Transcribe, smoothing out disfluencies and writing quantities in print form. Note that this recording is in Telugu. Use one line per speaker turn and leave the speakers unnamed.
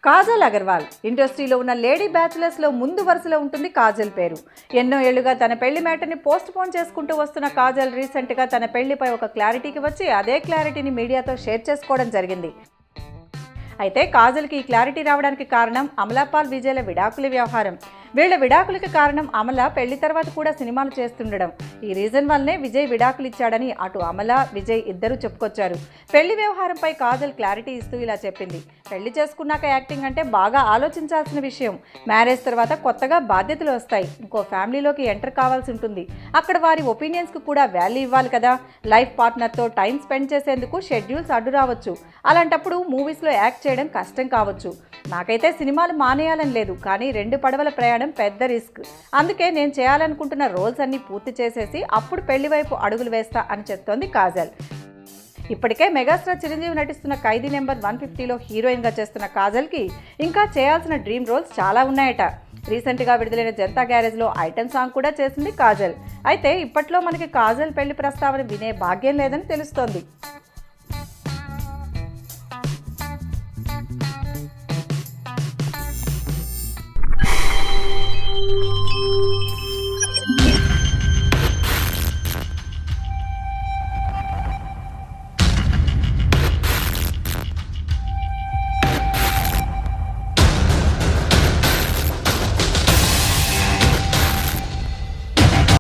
కాజల్ అగర్వాల్ ఇండస్ట్రీలో ఉన్న లేడీ బ్యాచిలర్స్లో ముందు వరుసలో ఉంటుంది కాజల్ పేరు. ఎన్నో ఏళ్లుగా తన పెళ్లి మ్యాటర్ని పోస్ట్ పోన్ చేసుకుంటూ వస్తున్న కాజల్ రీసెంట్గా తన పెళ్లిపై ఒక క్లారిటీకి వచ్చి అదే క్లారిటీని మీడియాతో షేర్ చేసుకోవడం జరిగింది. అయితే కాజల్కి ఈ క్లారిటీ రావడానికి కారణం అమలాపాల్ విజయ్ల విడాకుల వ్యవహారం. వీళ్ల విడాకులకి కారణం అమల పెళ్లి తర్వాత కూడా సినిమాలు చేస్తుండడం. ఈ రీజన్ వల్లనే విజయ్ విడాకులు ఇచ్చాడని అటు అమల, విజయ్ ఇద్దరూ చెప్పుకొచ్చారు. పెళ్లి వ్యవహారంపై కాజల్ క్లారిటీ ఇస్తూ ఇలా చెప్పింది. పెళ్లి చేసుకున్నాక యాక్టింగ్ అంటే బాగా ఆలోచించాల్సిన విషయం. మ్యారేజ్ తర్వాత కొత్తగా బాధ్యతలు వస్తాయి. ఇంకో ఫ్యామిలీలోకి ఎంటర్ కావాల్సి ఉంటుంది. అక్కడ వారి ఒపీనియన్స్కి కూడా వాల్యూ ఇవ్వాలి కదా. లైఫ్ పార్ట్నర్తో టైం స్పెండ్ చేసేందుకు షెడ్యూల్స్ అడ్డు రావచ్చు. అలాంటప్పుడు మూవీస్లో యాక్ట్ చేయడం కష్టం కావచ్చు. నాకైతే సినిమాలు మానేయాలని లేదు, కానీ 2 పడవల ప్రయాణం పెద్ద రిస్క్. అందుకే నేను చేయాలనుకుంటున్న రోల్స్ అన్ని పూర్తి చేసేసి అప్పుడు పెళ్లి వైపు అడుగులు వేస్తా అని చెప్తోంది కాజల్. ఇప్పటికే మెగాస్టార్ చిరంజీవి నటిస్తున్న ఖైదీ నెంబర్ 150లో హీరోయిన్గా చేస్తున్న కాజల్కి ఇంకా చేయాల్సిన డ్రీమ్ రోల్స్ చాలా ఉన్నాయట. రీసెంట్గా విడుదలైన జనతా గ్యారేజ్లో ఐటెం సాంగ్ కూడా చేసింది కాజల్. అయితే ఇప్పట్లో మనకి కాజల్ పెళ్లి ప్రస్తావన వినే భాగ్యం లేదని తెలుస్తోంది.